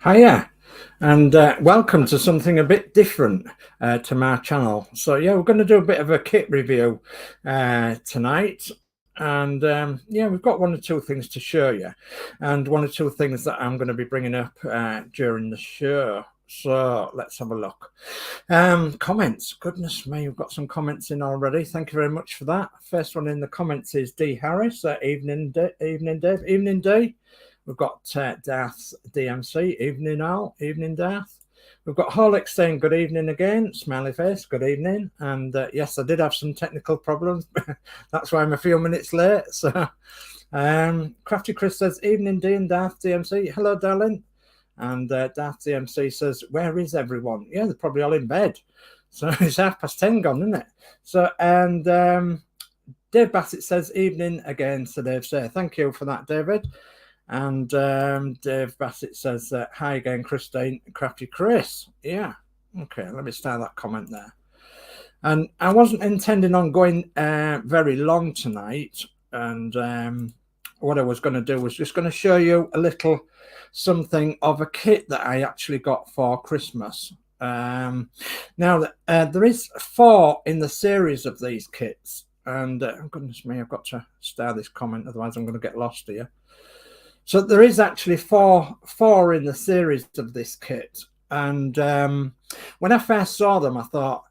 Hiya, and welcome to something a bit different to my channel. So yeah, we're going to do a bit of a kit review tonight, and yeah, we've got one or two things to show you, and one or two things that I'm going to be bringing up during the show. So let's have a look. Comments. Goodness me, we've got some comments in already. Thank you very much for that. First one in the comments is D Harris. Evening, evening, Dave. Evening, D. We've got Darth DMC. Evening, Al. Evening, Darth. We've got Horlix saying good evening again. Smiley face. Good evening. And yes, I did have some technical problems. That's why I'm a few minutes late. So, Crafty Chris says evening, D and Darth DMC. Hello, darling. And Darth DMC says, where is everyone? Yeah, they're probably all in bed. So it's 10:30 gone, isn't it? So, and Dave Bassett says evening again. So Dave say thank you for that, David. And Dave Bassett says, hi again, Christine, Crafty Chris. Yeah, okay, let me start that comment there. And I wasn't intending on going very long tonight. And what I was going to do was just going to show you a little something of a kit that I actually got for Christmas. Now, there is 4 in the series of these kits. And goodness me, I've got to start this comment, otherwise I'm going to get lost here. So there is actually four in the series of this kit. And when I first saw them, I thought,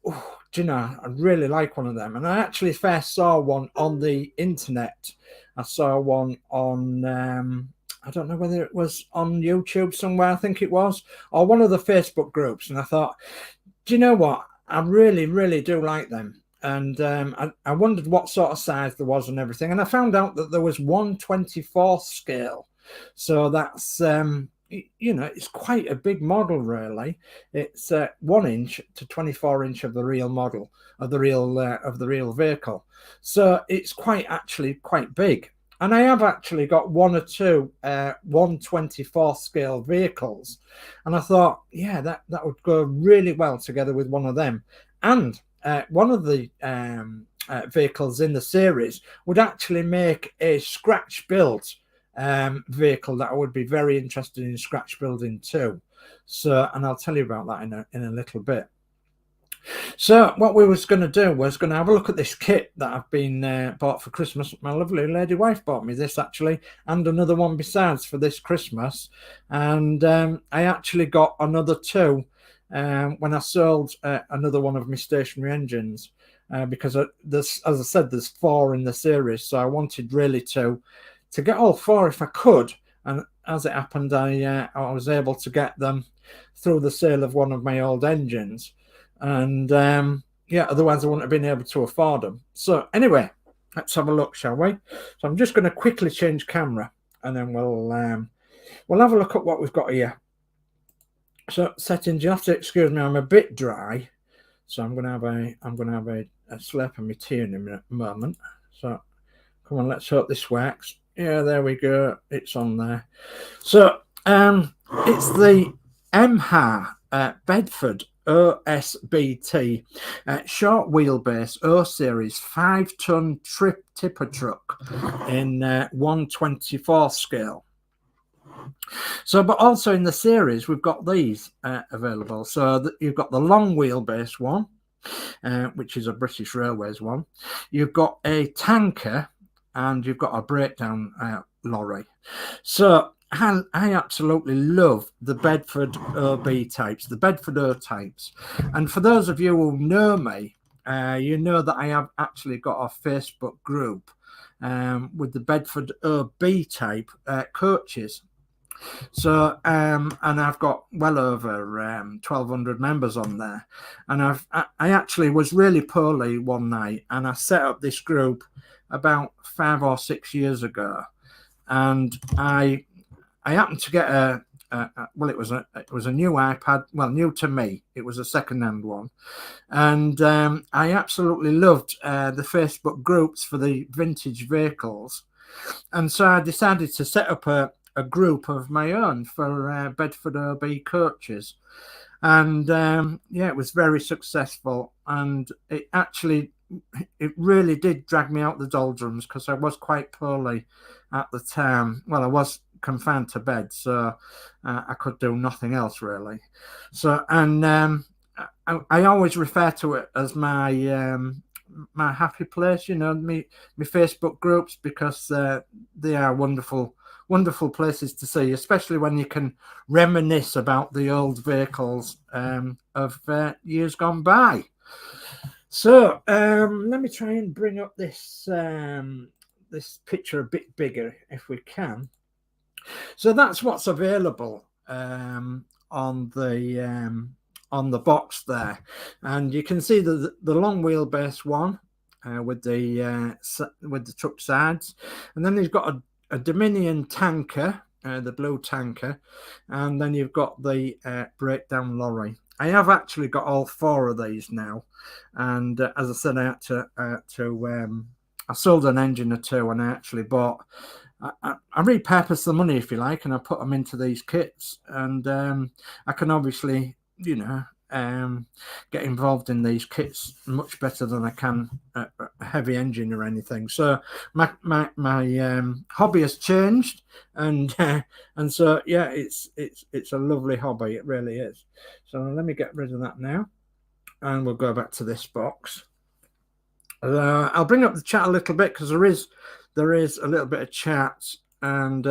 oh, do you know, I really like one of them. And I actually first saw one on the internet. I saw one on, I don't know whether it was on YouTube somewhere, I think it was, or one of the Facebook groups. And I thought, do you know what? I really, really do like them. And I wondered what sort of size there was and everything. And I found out that there was 1/24 scale. So that's, you know, it's quite a big model, really. It's 1 inch to 24 inch of the real model, of the real vehicle. So it's actually quite big. And I have actually got 1 or 2 1/24 scale vehicles. And I thought, yeah, that would go really well together with one of them. And one of the vehicles in the series would actually make a scratch build vehicle that I would be very interested in scratch building too. So, and I'll tell you about that in a little bit. So what we was going to do was going to have a look at this kit that I've been bought for Christmas. My lovely lady wife bought me this actually, and another one besides for this Christmas. And I actually got another 2 when I sold another one of my stationary engines, because there's, as I said, there's 4 in the series, so I wanted really to get all 4 if I could. And as it happened, I was able to get them through the sale of one of my old engines, and yeah, otherwise I wouldn't have been able to afford them. So anyway, let's have a look, shall we? So I'm just going to quickly change camera, and then we'll have a look at what we've got here. So settings, you have to excuse me, I'm a bit dry, so I'm gonna have a slurp of my tea in a moment. So come on, let's hope this works. Yeah, there we go, it's on there. So it's the EMHAR Bedford OSBT short wheelbase O series 5-ton tipper truck in 1/24 scale. So, but also in the series, we've got these available. So you've got the long wheelbase one, which is a British Railways one. You've got a tanker, and you've got a breakdown lorry. So I absolutely love the Bedford OB types, the Bedford O types. And for those of you who know me, you know that I have actually got a Facebook group with the Bedford OB type coaches. So and I've got well over 1,200 members on there. And I actually was really poorly one night, and I set up this group about 5 or 6 years ago, and I happened to get well, it was a new iPad. Well, new to me, it was a second-hand one, and I absolutely loved the Facebook groups for the vintage vehicles, and so I decided to set up a group of my own for Bedford OB coaches. And yeah, it was very successful, and it really did drag me out the doldrums, because I was quite poorly at the time. Well, I was confined to bed, so I could do nothing else really. So, and I always refer to it as my my happy place, you know, my Facebook groups, because they are wonderful places to see, especially when you can reminisce about the old vehicles of years gone by. So let me try and bring up this this picture a bit bigger if we can. So that's what's available on the box there, and you can see the long wheelbase one with the truck sides, and then you've got a Dominion tanker, the blue tanker, and then you've got the breakdown lorry. I have actually got all 4 of these now, and as I said, I had to I sold an engine or 2, and I actually bought. I repurposed the money, if you like, and I put them into these kits, and I can obviously, you know, get involved in these kits much better than I can a heavy engine or anything. So my hobby has changed, and so yeah, it's a lovely hobby. It really is. So let me get rid of that now, and we'll go back to this box. I'll bring up the chat a little bit because there is a little bit of chat. And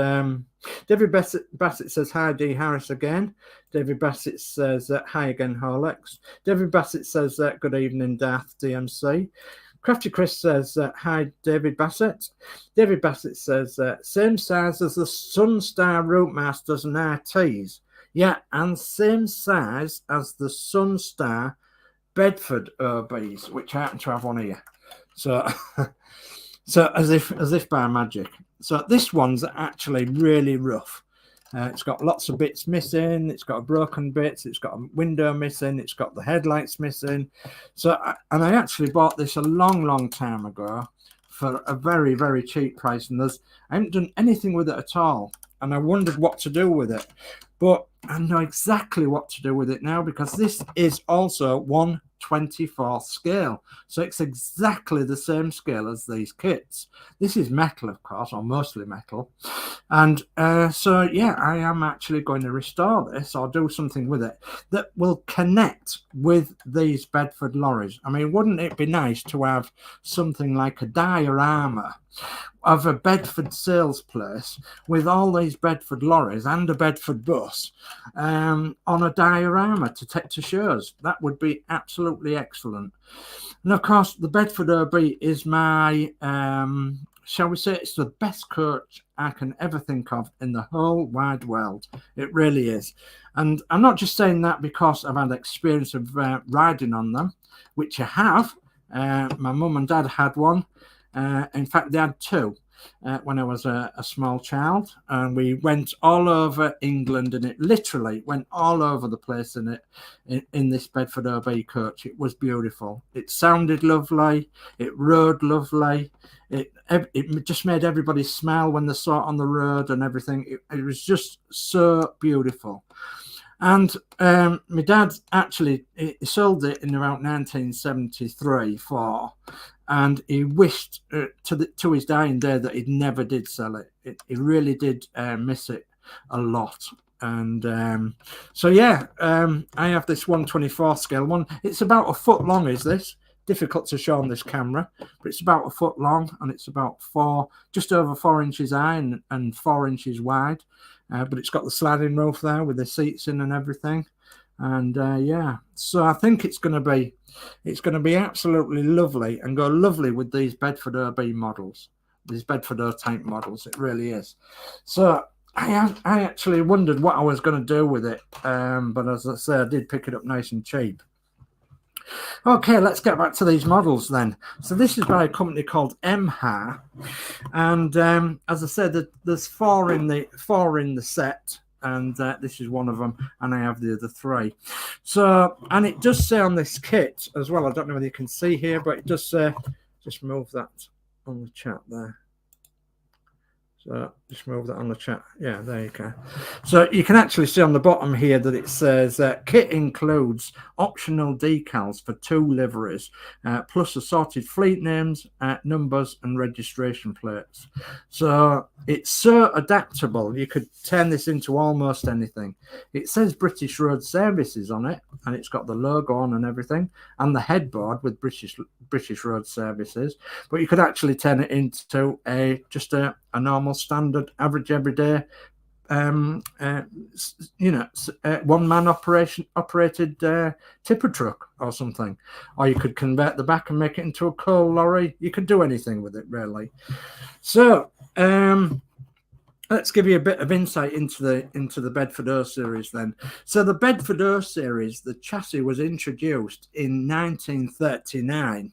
David Bassett says, hi, D. Harris again. David Bassett says, hi again, Horlix. David Bassett says, good evening, Darth DMC. Crafty Chris says, hi, David Bassett. David Bassett says, same size as the Sunstar Routemasters and RTs. Yeah, and same size as the Sunstar Bedford OBs, which I happen to have one here. So, so as if by magic. So this one's actually really rough. It's got lots of bits missing. It's got broken bits. It's got a window missing. It's got the headlights missing. So, and I actually bought this a long time ago for a very, very cheap price. And I haven't done anything with it at all. And I wondered what to do with it. But I know exactly what to do with it now, because this is also 1/24 scale. So it's exactly the same scale as these kits. This is metal, of course, or mostly metal. And so, yeah, I am actually going to restore this or do something with it that will connect with these Bedford lorries. I mean, wouldn't it be nice to have something like a diorama of a Bedford sales place with all these Bedford lorries and a Bedford bus on a diorama to take to shows? That would be absolutely excellent. And of course, the Bedford OB is my, shall we say, it's the best coach I can ever think of in the whole wide world. It really is. And I'm not just saying that because I've had experience of riding on them, which I have. My mum and dad had one. In fact, they had 2 when I was a small child, and we went all over England, and it literally went all over the place in this Bedford OB coach. It was beautiful. It sounded lovely. It rode lovely. It just made everybody smile when they saw it on the road and everything. It was just so beautiful. And my dad actually he sold it in around 1973 for, and he wished to his dying day that he never did sell it. He really did miss it a lot. And so yeah, I have this 1/24 scale one. It's about a foot long. Is this difficult to show on this camera? But it's about a foot long, and it's about just over 4 inches high and 4 inches wide. But it's got the sliding roof there with the seats in and everything. And yeah, so I think it's going to be absolutely lovely and go lovely with these Bedford OB models, these Bedford O-type models. It really is. So I actually wondered what I was going to do with it, but as I say, I did pick it up nice and cheap. Okay, let's get back to these models then. So this is by a company called EMHAR, and as I said, there's 4 in the set, and this is one of them, and I have the other 3. So, and it does say on this kit as well, I don't know whether you can see here, but it does say, just move that on the chat there. So just move that on the chat. Yeah, there you go. So you can actually see on the bottom here that it says kit includes optional decals for 2 liveries, plus assorted fleet names, numbers and registration plates. So it's so adaptable. You could turn this into almost anything. It says British Road Services on it, and it's got the logo on and everything, and the headboard with British Road Services. But you could actually turn it into just a normal standard average everyday one-man operated tipper truck or something, or you could convert the back and make it into a coal lorry. You could do anything with it, really. So let's give you a bit of insight into the Bedford O series then. So the Bedford O series, the chassis was introduced in 1939,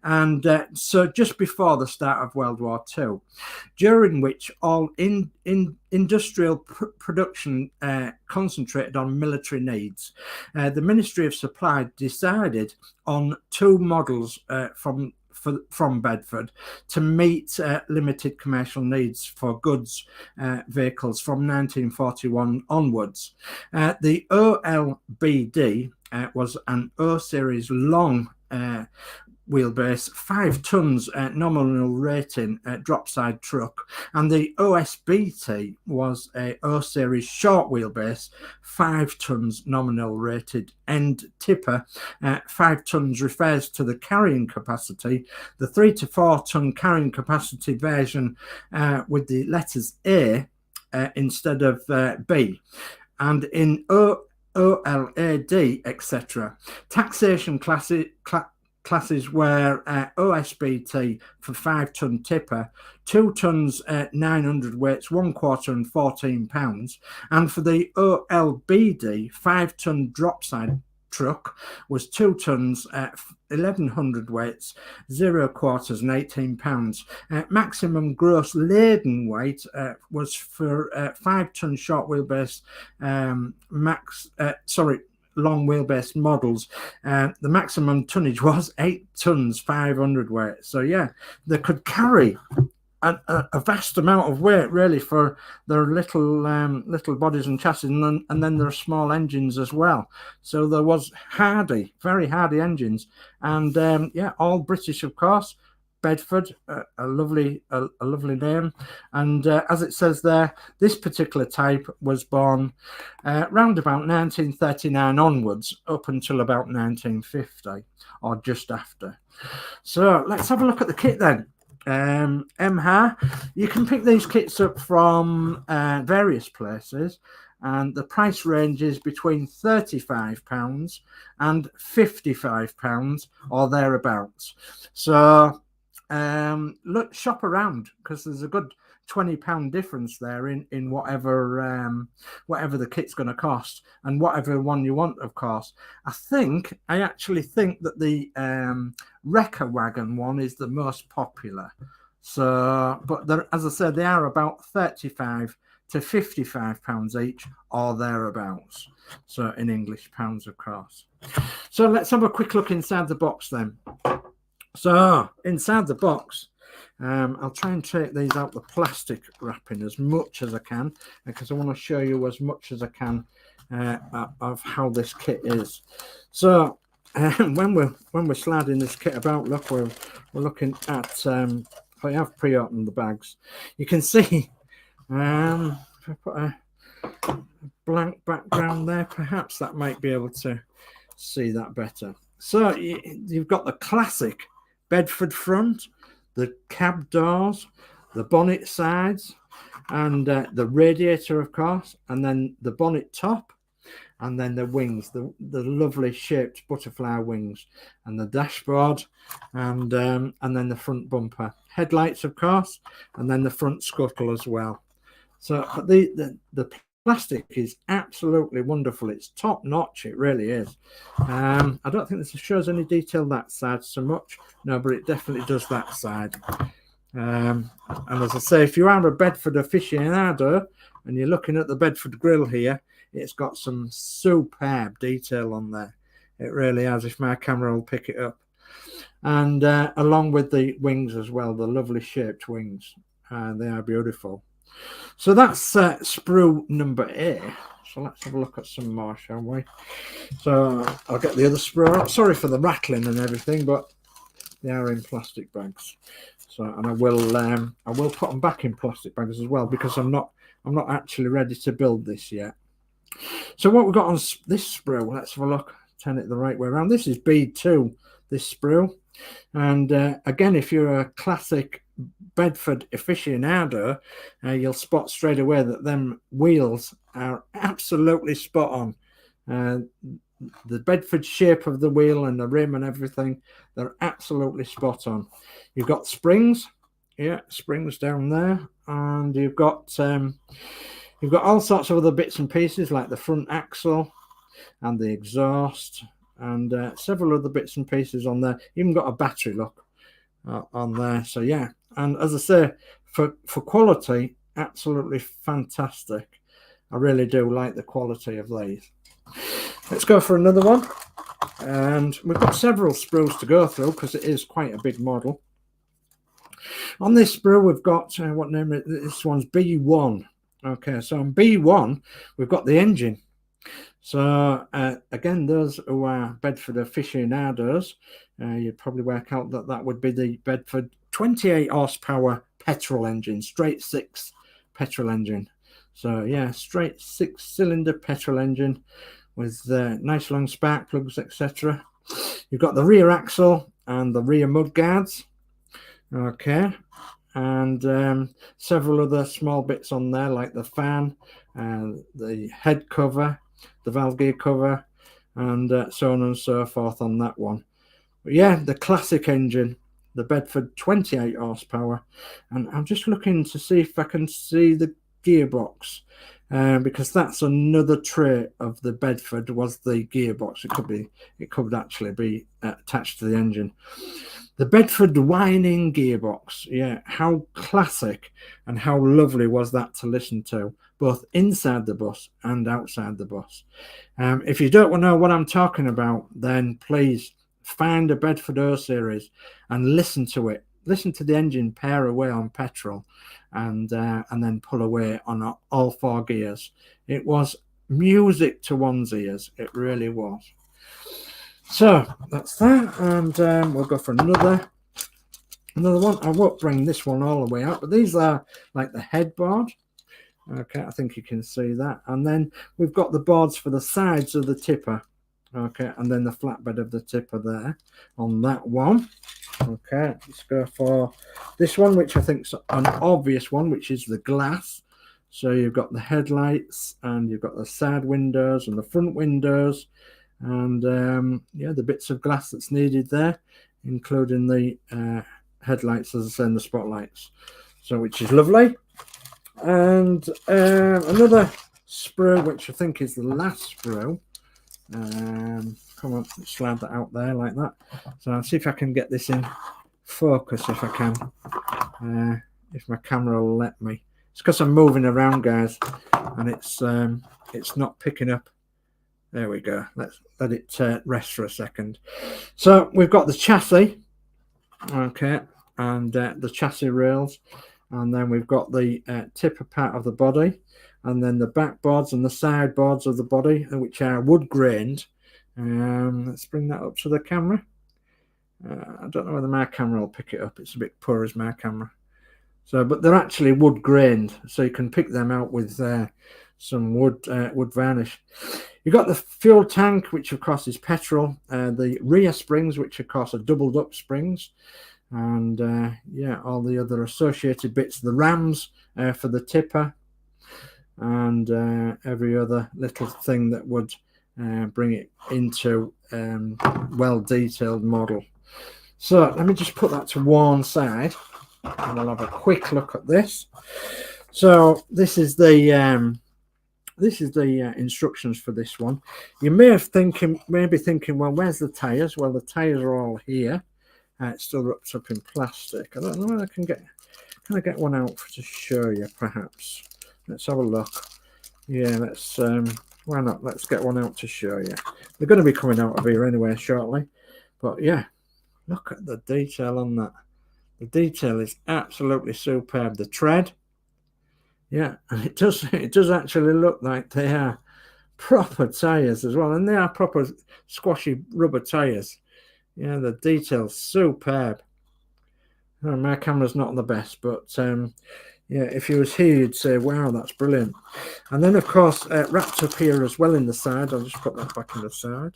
and so just before the start of World War II, during which all industrial production concentrated on military needs. The Ministry of Supply decided on 2 models from Bedford to meet limited commercial needs for goods vehicles from 1941 onwards. The OLBD was an O series long wheelbase, 5 tons nominal rating drop side truck, and the OSBT was a O series short wheelbase, 5 tons nominal rated end tipper. 5 tons refers to the carrying capacity. The 3 to 4 ton carrying capacity version with the letters A instead of B, and in OLAD, etc. Taxation classes were OSBT for 5 ton tipper, 2 tons 900 weights, 1 quarter and 14 pounds, and for the OLBD 5 ton drop side truck was 2 tons 1100 weights, 0 quarters and 18 pounds. Maximum gross laden weight was for 5 ton short wheelbase long wheelbase models. The maximum tonnage was 8 tons 500 weight. So yeah, they could carry a vast amount of weight, really, for their little bodies and chassis, and then there are small engines as well. So there was very hardy engines, and yeah, all British, of course. Bedford, a lovely name, and as it says there, this particular type was born round about 1939 onwards, up until about 1950 or just after. So let's have a look at the kit then. EMHAR, you can pick these kits up from various places, and the price range is between £35 and £55 or thereabouts. So look, shop around, because there's a good £20 difference there in whatever the kit's going to cost, and whatever one you want, of course. I actually think that the Wrecker Wagon one is the most popular. So, but as I said, they are about £35 to £55 each or thereabouts. So in English pounds, of course. So let's have a quick look inside the box then. So inside the box, I'll try and take these out the plastic wrapping as much as I can, because I want to show you as much as I can of how this kit is. So when we're sliding this kit about, look, we're looking at I have pre-opened the bags. You can see if I put a blank background there, perhaps that might be able to see that better. So you've got the classic Bedford front, the cab doors, the bonnet sides, and the radiator, of course, and then the bonnet top, and then the wings, the lovely shaped butterfly wings, and the dashboard, and then the front bumper, headlights, of course, and then the front scuttle as well. So the plastic is absolutely wonderful. It's top notch. It really is. I don't think this shows any detail that side so much. No, but it definitely does that side. And as I say, if you are a Bedford aficionado and you're looking at the Bedford grill here, it's got some superb detail on there. It really has, if my camera will pick it up. And along with the wings as well, the lovely shaped wings. They are beautiful. So that's sprue number A. So let's have a look at some more, shall we? So I'll get the other sprue out. Sorry for the rattling and everything, but they are in plastic bags. So, and I will put them back in plastic bags as well, because I'm not actually ready to build this yet. So what we've got on this sprue, let's have a look. Turn it the right way around. This is B2, this sprue. And again, if you're a classic Bedford aficionado, you'll spot straight away that them wheels are absolutely spot on. The Bedford shape of the wheel and the rim and everything, they're absolutely spot on. You've got springs, yeah, springs down there, and you've got all sorts of other bits and pieces like the front axle and the exhaust, and several other bits and pieces on there. Even got a battery lock on there. So yeah, and as I say, for quality, absolutely fantastic. I really do like the quality of these. Let's go for another one, and we've got several sprues to go through because it is quite a big model. On this sprue, we've got what name is this? One's B1. Okay, so on B1 we've got the engine. So again, those who are Bedford aficionados, you'd probably work out that that would be the Bedford 28 horsepower petrol engine, straight 6 petrol engine. So yeah, straight 6-cylinder petrol engine with nice long spark plugs, etc. You've got the rear axle and the rear mud guards. Okay, and several other small bits on there like the fan, the head cover, the valve gear cover, and so on and so forth on that one. But yeah, the classic engine, the Bedford 28 horsepower, and I'm just looking to see if I can see the gearbox, because that's another trait of the Bedford, was the gearbox. It could actually be attached to the engine. The Bedford whining gearbox, yeah, how classic and how lovely was that to listen to, both inside the bus and outside the bus. If you don't know what I'm talking about, then please find a Bedford O series and listen to it. Listen to the engine pair away on petrol, and then pull away on all 4 gears. It was music to one's ears. It really was. So that's that, and we'll go for another one. I won't bring this one all the way out, but these are like the headboard. Okay, I think you can see that. And then we've got the boards for the sides of the tipper. Okay, and then the flatbed of the tipper there on that one. Okay, let's go for this one, which I think is an obvious one, which is the glass. So you've got the headlights, and you've got the side windows and the front windows, and yeah, the bits of glass that's needed there, including the headlights, as I say, and the spotlights. So, which is lovely. And another sprue, which I think is the last sprue. Come on, slide that out there like that. So I'll see if I can get this in focus, if I can, if my camera will let me. It's because I'm moving around, guys, and it's not picking up. There we go. Let's let it rest for a second. So we've got the chassis, okay, and the chassis rails, and then we've got the tipper part of the body, and then the back boards and the side boards of the body, which are wood grained. Let's bring that up to the camera. I don't know whether my camera will pick it up. It's a bit poor as my camera. So, but they're actually wood grained, so you can pick them out with some wood varnish. You've got the fuel tank, which of course is petrol. The rear springs, which of course are doubled up springs, and yeah, all the other associated bits. The rams for the tipper, and every other little thing that would bring it into well detailed model. So let me just put that to one side, and I'll have a quick look at this. So this is the instructions for this one. You may be thinking, well, where's the tires? Well, the tires are all here. It's still wrapped up in plastic. I don't know whether can I get one out to show you, perhaps. Let's have a look. Yeah, let's why not? Let's get one out to show you. They're going to be coming out of here anyway shortly. But yeah, look at the detail on that. The detail is absolutely superb. The tread, yeah, and it does actually look like they are proper tires as well, and they are proper squashy rubber tires. Yeah, the detail's superb. Oh, my camera's not the best, but yeah, if you was here, you'd say, wow, that's brilliant. And then, of course, wrapped up here as well in the side, I'll just put that back in the side,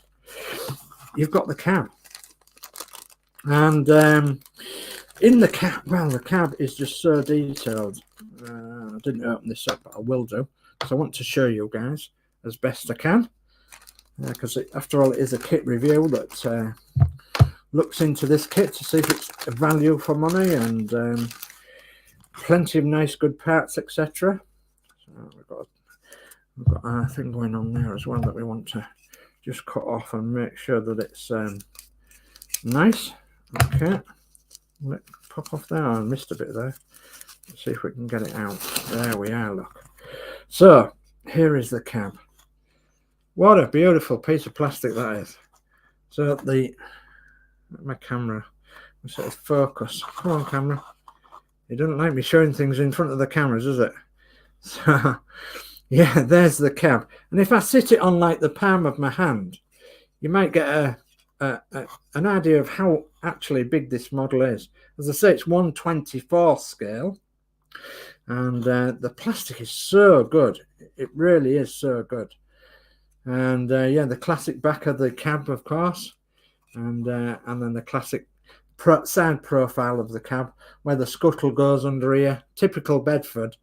you've got the cab. And in the cab, well, the cab is just so detailed. I didn't open this up, but I will do, because I want to show you guys as best I can. Because after all, it is a kit review that looks into this kit to see if it's a value for money, and plenty of nice good parts, etc. So we've got our thing going on there as well that we want to just cut off and make sure that it's nice. Okay, let pop off there. I missed a bit there. Let's see if we can get it out. There we are, look. So here is the cab. What a beautiful piece of plastic that is. So my camera, sort of focus. Come on, camera. It doesn't like me showing things in front of the cameras, does it? So yeah, there's the cab. And if I sit it on like the palm of my hand, you might get an idea of how actually big this model is. As I say, it's 1/24 scale, and the plastic is so good. It really is so good. And yeah, the classic back of the cab, of course, and then the classic side profile of the cab, where the scuttle goes under here, typical Bedford,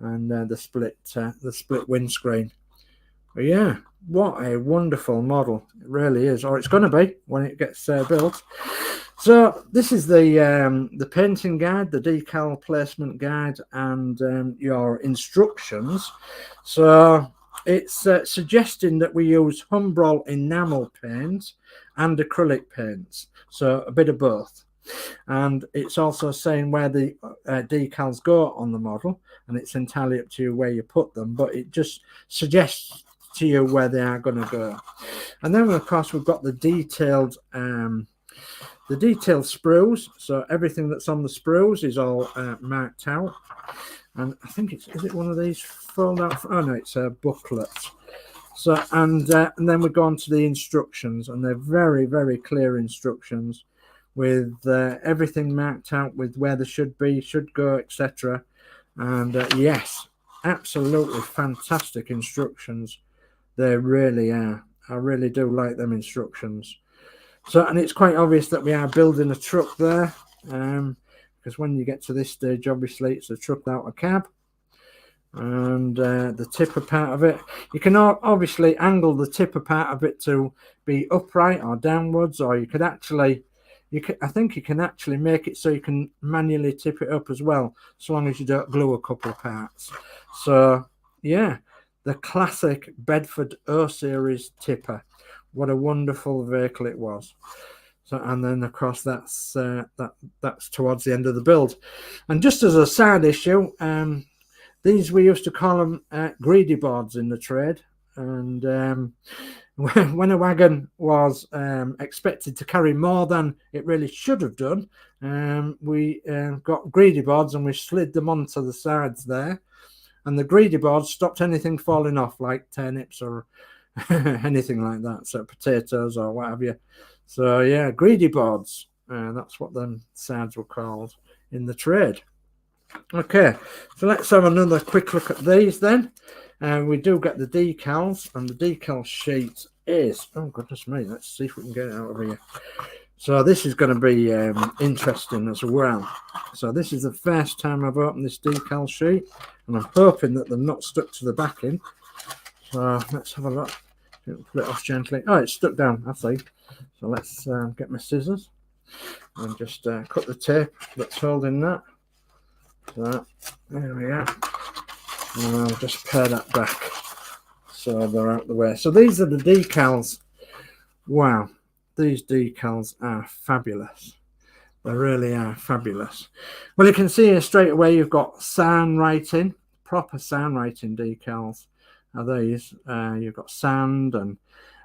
and the split windscreen. But yeah, what a wonderful model it really is, or it's going to be when it gets built. So this is the painting guide, the decal placement guide, and your instructions. So it's suggesting that we use Humbrol enamel paint and acrylic paints, so a bit of both. And it's also saying where the decals go on the model, and it's entirely up to you where you put them, but it just suggests to you where they are going to go. And then, of course, we've got the detailed sprues. So everything that's on the sprues is all marked out. And I think is it one of these fold out? Oh no, it's a booklet. So and then we go on to the instructions, and they're very, very clear instructions with everything marked out with where they should be, should go, etc. And yes, absolutely fantastic instructions. They really are. I really do like them instructions. So, and it's quite obvious that we are building a truck there, because when you get to this stage, obviously it's a truck without a cab. And the tipper part of it, you can obviously angle the tipper part of it to be upright or downwards, or you could actually, I think you can actually make it so you can manually tip it up as well, so long as you don't glue a couple of parts. So yeah, the classic Bedford O series tipper. What a wonderful vehicle it was. So, and then of course that's towards the end of the build. And just as a side issue, these we used to call them greedy boards in the trade. And when a wagon was expected to carry more than it really should have done, we got greedy boards and we slid them onto the sides there. And the greedy boards stopped anything falling off, like turnips or anything like that, so potatoes or what have you. So yeah, greedy boards, that's what them sides were called in the trade. Okay, so let's have another quick look at these then. We do get the decals, and the decal sheet is, oh goodness me, let's see if we can get it out of here. So this is going to be interesting as well. So this is the first time I've opened this decal sheet, and I'm hoping that they're not stuck to the backing. So let's have a look. Pull it off gently. Oh, it's stuck down, I see. So let's get my scissors and just cut the tape that's holding that. So there we are. And I'll just pare that back so they're out the way. So these are the decals. Wow, these decals are fabulous. They really are fabulous. Well, you can see here straight away you've got sound writing, proper sound writing decals. Are these? You've got sand and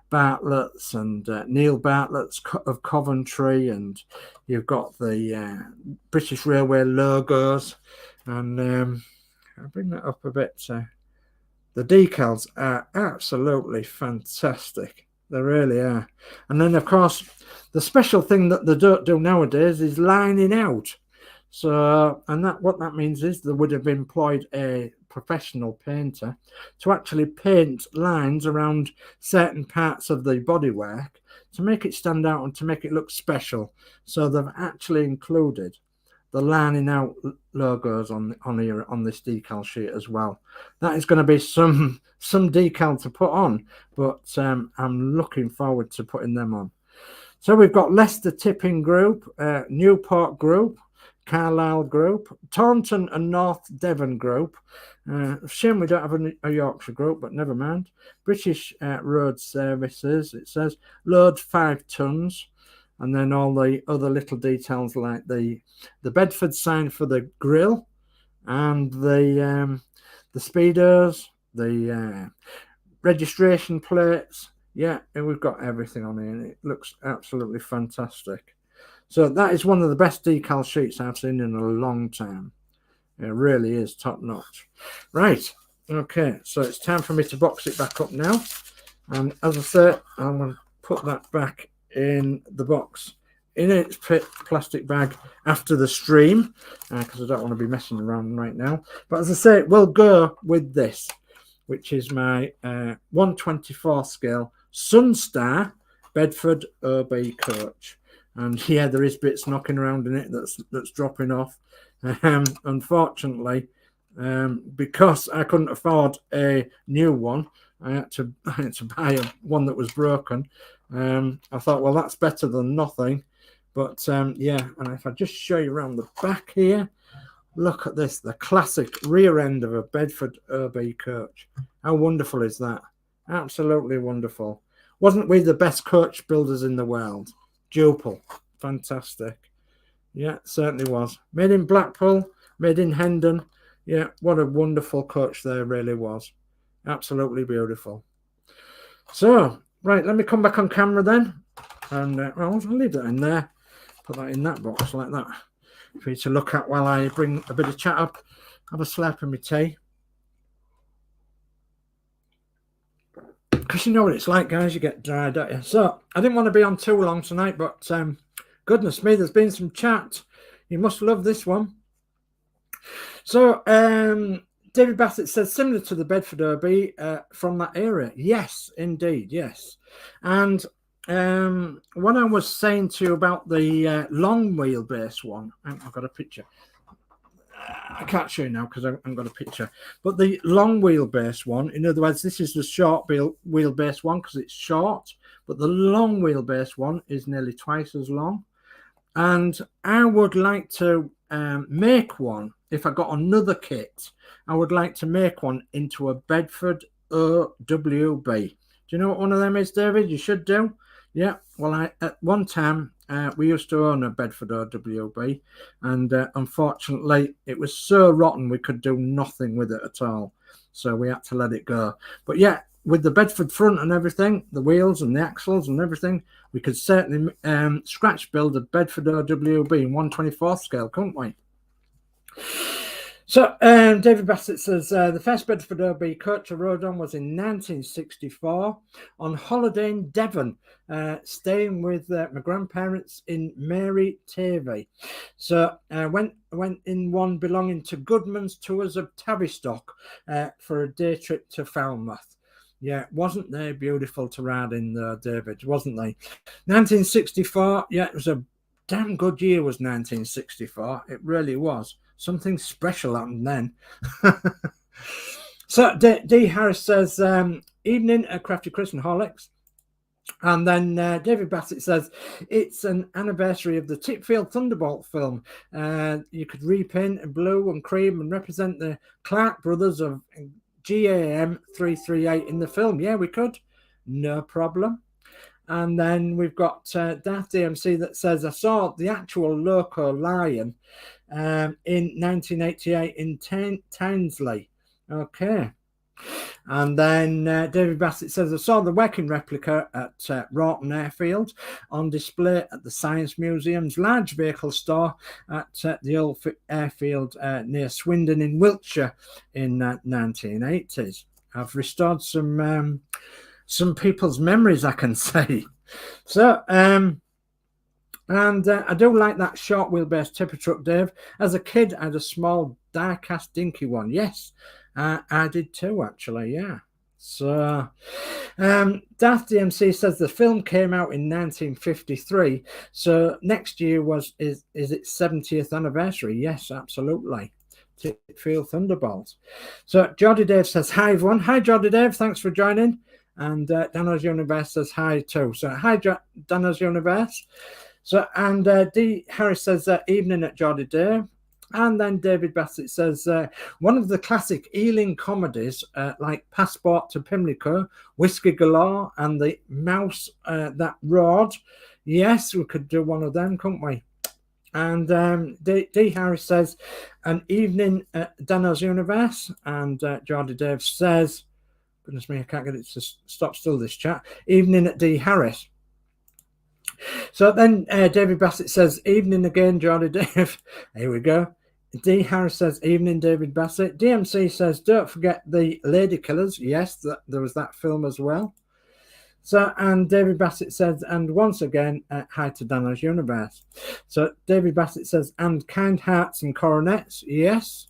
Bartlett's and Neil Bartlett's of Coventry, and you've got the British Railway logos, and I'll bring that up a bit. The decals are absolutely fantastic. They really are. And then, of course, the special thing that they don't do nowadays is lining out. So, and what that means is they would have employed a professional painter to actually paint lines around certain parts of the bodywork to make it stand out and to make it look special. So they've actually included the lining out logos on here on this decal sheet as well. That is going to be some decal to put on, but I'm looking forward to putting them on. So we've got Leicester Tipping Group, Newport Group, Carlisle Group, Taunton and North Devon Group. Shame we don't have a Yorkshire group, but never mind. British Road Services, it says load 5 tons. And then all the other little details like the Bedford sign for the grill and the speedos, the registration plates. Yeah, and we've got everything on here, and it looks absolutely fantastic. So that is one of the best decal sheets I've seen in a long time. It really is top notch. Right, okay, so it's time for me to box it back up now. And as I said, I'm going to put that back in the box in its plastic bag after the stream, because I don't want to be messing around right now. But as I say, it will go with this, which is my 1/24 scale Sunstar Bedford OB coach. And yeah, there is bits knocking around in it that's dropping off. Unfortunately, because I couldn't afford a new one, I had to buy one that was broken. I thought, well, that's better than nothing. But yeah, and if I just show you around the back here, look at this, the classic rear end of a Bedford OB coach. How wonderful is that? Absolutely wonderful. Wasn't we the best coach builders in the world? Jupil, fantastic. Yeah, certainly was. Made in Blackpool, made in Hendon. Yeah, what a wonderful coach there really was. Absolutely beautiful. So, right, let me come back on camera then. And well, I'll leave that in there. Put that in that box like that for you to look at while I bring a bit of chat up. Have a slurp of my tea. Because you know what it's like, guys, you get dry, don't you? So, I didn't want to be on too long tonight, but goodness me, there's been some chat. You must love this one. So, David Bassett says, similar to the Bedford OB from that era. Yes, indeed, yes. And what I was saying to you about the long wheelbase one, I've got a picture. I can't show you now because I haven't got a picture. But the long wheelbase one, in other words, this is the short wheelbase one because it's short. But the long wheelbase one is nearly twice as long. And I would like to make one. If I got another kit, I would like to make one into a Bedford OWB. Do you know what one of them is, David? You should do. Yeah. Well, at one time, we used to own a Bedford OWB, and unfortunately, it was so rotten we could do nothing with it at all. So we had to let it go. But yeah, with the Bedford front and everything, the wheels and the axles and everything, we could certainly scratch build a Bedford OWB in 1/24 scale, couldn't we? So David Bassett says, the first Bedford OB coach I rode on was in 1964 on holiday in Devon, staying with my grandparents in Mary Tavy. So I went in one belonging to Goodman's Tours of Tavistock for a day trip to Falmouth. Yeah, wasn't they beautiful to ride in there, David? Wasn't they? 1964, yeah, it was a damn good year, was 1964. It really was. Something special happened then. So D. Harris says, evening at Crafty Chris and Horlix. And then David Bassett says, it's an anniversary of the Titfield Thunderbolt film. You could repaint in blue and cream and represent the Clark brothers of GAM 338 in the film. Yeah, we could. No problem. And then we've got Darth DMC that says, I saw the actual Loco Lion in 1988 in Tynesley. Okay. And then David Bassett says, I saw the working replica at Rawton Airfield on display at the Science Museum's large vehicle store at the old airfield near Swindon in Wiltshire in 1980s. I've restored some people's memories, I can say. So, and I do like that short wheelbase tipper truck, Dave. As a kid, I had a small die-cast dinky one. Yes, I did too, actually, yeah. So, Darth DMC says the film came out in 1953, so next year is its 70th anniversary. Yes, absolutely. Field Thunderbolt. So, Geordie Dave says, hi, everyone. Hi, Geordie Dave. Thanks for joining. And Danno's Universe says hi, too. So, hi, Danno's Universe. So, and D. Harris says, evening at Geordie Dave. And then David Bassett says, one of the classic Ealing comedies like Passport to Pimlico, Whiskey Galore, and The Mouse That Roared. Yes, we could do one of them, couldn't we? And D. Harris says, an evening at Danno's Universe. And Geordie Dave says, goodness me, I can't get it to stop still, this chat. Evening at D. Harris. So then David Bassett says, evening again, Geordie Dave. Here we go. D. Harris says, evening, David Bassett. DMC says, don't forget the Lady Killers. Yes, there was that film as well. So, and David Bassett says, and once again, hi to Danno's Universe. So David Bassett says, and kind hearts and coronets. Yes.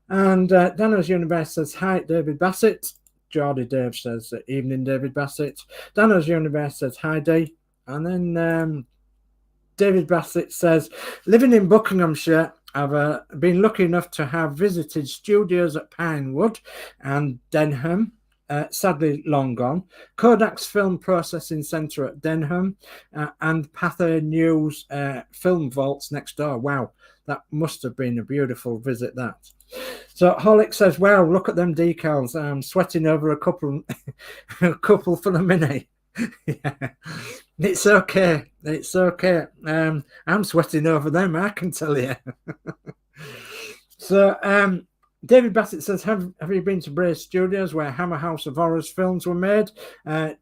And Danno's Universe says, hi, David Bassett. Geordie Dave says, evening, David Bassett. Danno's Universe says, hi, D. And then David Bassett says, living in Buckinghamshire, I've been lucky enough to have visited studios at Pinewood and Denham, sadly long gone, Kodak's Film Processing Centre at Denham, and Pathé News film vaults next door. Wow, that must have been a beautiful visit, that. So Horlix says, wow, look at them decals. I'm sweating over a couple for the Mini. Yeah. It's okay. It's okay. I'm sweating over them, I can tell you. So David Bassett says, have you been to Bray Studios where Hammer House of Horrors films were made?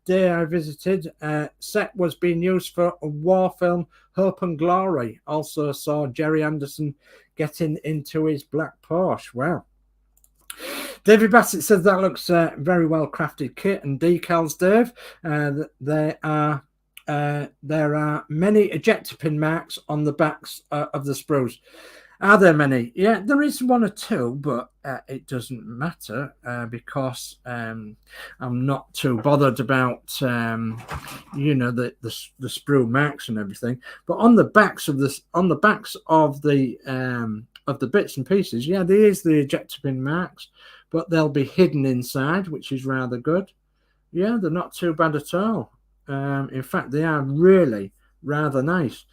Day I visited, set was being used for a war film, Hope and Glory. Also saw Jerry Anderson getting into his black Porsche. Wow. David Bassett says that looks very well crafted kit and decals, Dave. There are many ejector pin marks on the backs of the sprues. Are there many? Yeah, there is one or two, but it doesn't matter because I'm not too bothered about the sprue marks and everything. But on the backs of the bits and pieces, yeah, there is the ejector pin marks, but they'll be hidden inside, which is rather good. Yeah, they're not too bad at all. In fact, they are really rather nice.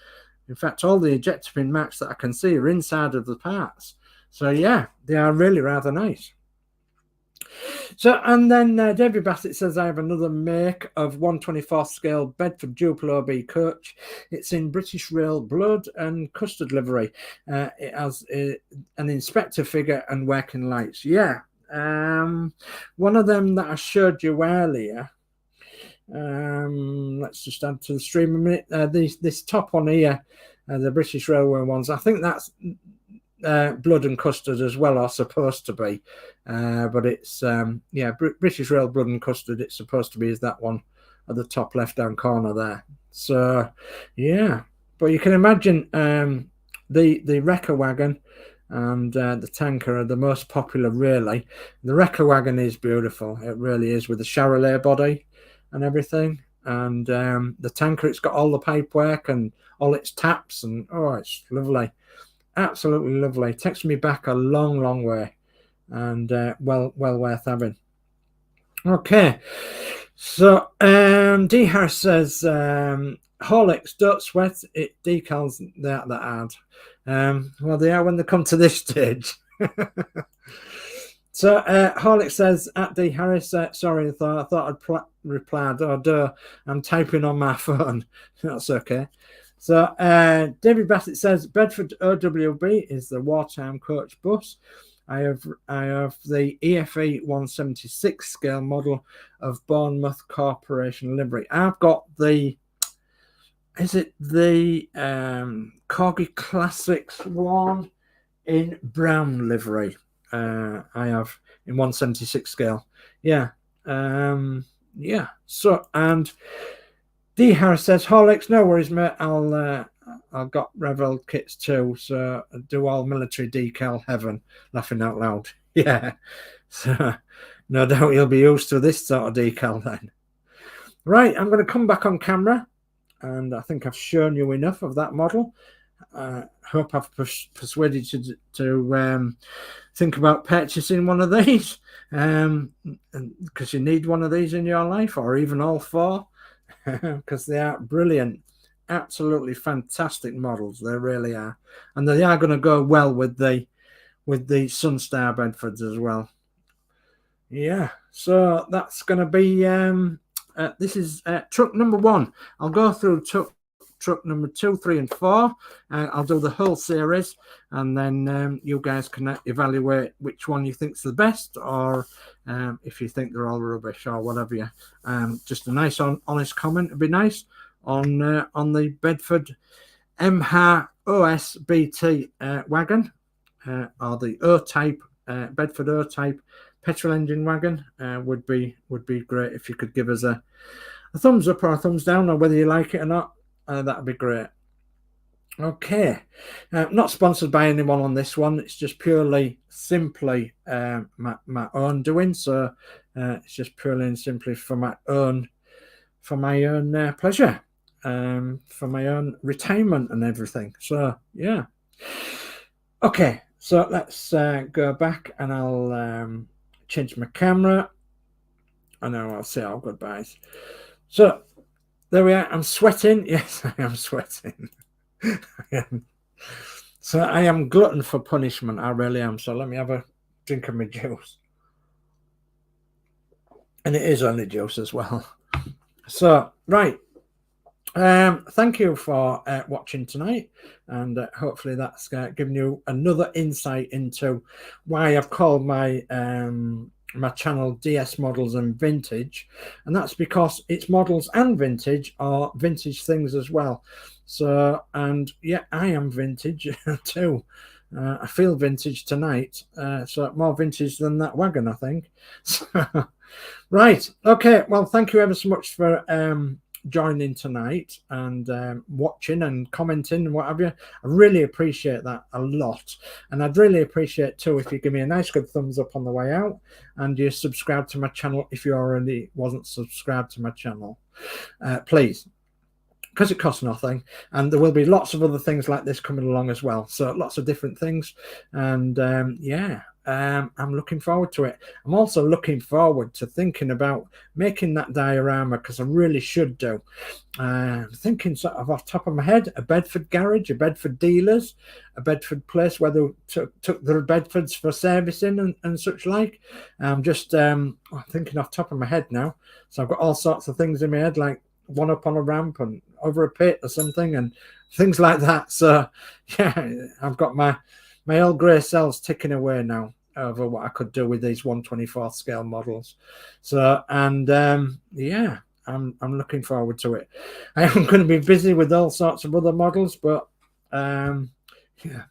In fact, all the ejector pin marks that I can see are inside of the parts. So, yeah, they are really rather nice. So, and then David Bassett says, I have another make of 1/24th scale Bedford Duplo OB coach. It's in British Rail blood and custard livery. It has an inspector figure and working lights. Yeah. One of them that I showed you earlier. Let's just add to the stream a minute. This top one here, the British Railway ones, I think that's blood and custard as well, are supposed to be, but it's British Rail blood and custard. It's supposed to be is that one at the top left hand corner there. So yeah, but you can imagine the wrecker wagon and the tanker are the most popular, really. The wrecker wagon is beautiful, it really is, with the Charolais body and everything, and the tanker, it's got all the pipework and all its taps, and oh, it's lovely, absolutely lovely. Takes me back a long way, and well worth having. Okay, so D Harris says, Horlicks, don't sweat, it decals that hard. Well, they are when they come to this stage. So Horlick says, at D Harris, sorry, I thought I'd replied. Oh, duh, I'm typing on my phone. That's okay. So David Bassett says, Bedford OWB is the wartime coach bus. I have the EFE 176 scale model of Bournemouth Corporation livery. I've got the, is it the Corgi Classics one in brown livery? I have in 176 scale. Yeah. Yeah. So, and D Harris says, Horlix, no worries, mate. I've got Revel kits too, so do all military decal heaven. Laughing out loud. Yeah. So no doubt you'll be used to this sort of decal then. Right, I'm going to come back on camera, and I think I've shown you enough of that model. Hope I've persuaded you to think about purchasing one of these, because you need one of these in your life, or even all four, because they are brilliant, absolutely fantastic models. They really are, and they are going to go well with the Sunstar Bedfords as well. Yeah, so that's going to be this is truck number 1. I'll go through truck number 2, 3, and 4. I'll do the whole series, and then you guys can evaluate which one you think's the best, or if you think they're all rubbish or whatever. You just a nice honest comment would be nice on the Bedford EMHAR OSBT wagon, or the O-type Bedford O-type petrol engine wagon. Would be great if you could give us a thumbs up or a thumbs down, or whether you like it or not. That'd be great. Okay, not sponsored by anyone on this one. It's just purely simply my own doing. So it's just purely and simply for my own pleasure, for my own retirement and everything. So yeah. Okay, so let's go back, and I'll change my camera, and then I'll say our goodbyes. So there we are. I'm sweating. Yes, I am sweating. So I am glutton for punishment. I really am. So let me have a drink of my juice. And it is only juice as well. So, right. Thank you for watching tonight, and hopefully that's given you another insight into why I've called my my channel DS Models and Vintage, and that's because it's models and vintage are vintage things as well. So, and yeah, I am vintage too. I feel vintage tonight, so more vintage than that wagon, I think. So, right, okay, well, thank you ever so much for joining tonight, and watching and commenting and what have you. I really appreciate that a lot, and I'd really appreciate too if you give me a nice good thumbs up on the way out, and you subscribe to my channel if you already wasn't subscribed to my channel, please, because it costs nothing, and there will be lots of other things like this coming along as well. So lots of different things, and yeah, I'm looking forward to it. I'm also looking forward to thinking about making that diorama, because I really should do. Thinking sort of off the top of my head, a Bedford garage, a Bedford dealers, a Bedford place where they took their Bedfords for servicing and such like. I'm just thinking off the top of my head now. So I've got all sorts of things in my head, like one up on a ramp and over a pit or something, and things like that. So yeah, I've got my old grey cells ticking away now over what I could do with these 1/24 scale models. So, and yeah, I'm looking forward to it. I am going to be busy with all sorts of other models, but yeah,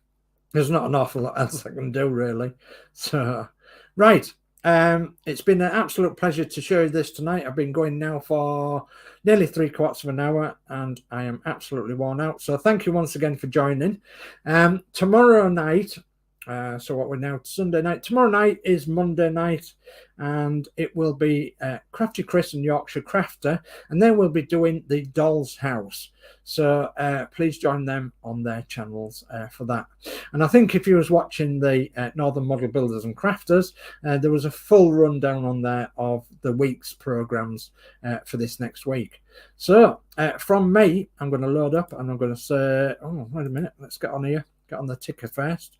there's not an awful lot else I can do really. So, right. It's been an absolute pleasure to show you this tonight. I've been going now for nearly 3/4 of an hour, and I am absolutely worn out. So thank you once again for joining. Tomorrow night, so what we're now Sunday night. Tomorrow night is Monday night, and it will be Crafty Chris and Yorkshire Crafter, and then we'll be doing the Doll's House. So please join them on their channels for that. And I think if you was watching the Northern Model Builders and Crafters, there was a full rundown on there of the week's programs for this next week. So from me, I'm going to load up, and I'm going to say, oh, wait a minute, let's get on here. Get on the ticker first.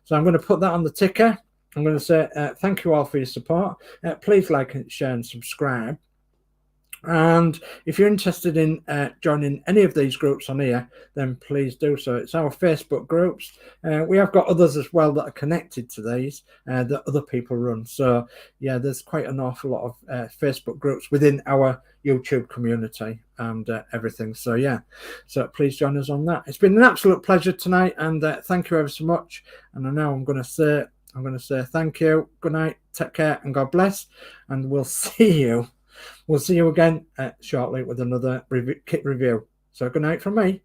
So I'm going to put that on the ticker. I'm going to say thank you all for your support. Please like, share and subscribe. And if you're interested in joining any of these groups on here, then please do so. It's our Facebook groups. We have got others as well that are connected to these that other people run. So yeah, there's quite an awful lot of Facebook groups within our YouTube community and everything. So yeah, so please join us on that. It's been an absolute pleasure tonight, and thank you ever so much. And I know I'm going to say thank you, good night, take care, and God bless, and we'll see you. We'll see you again shortly with another kit review. So good night from me.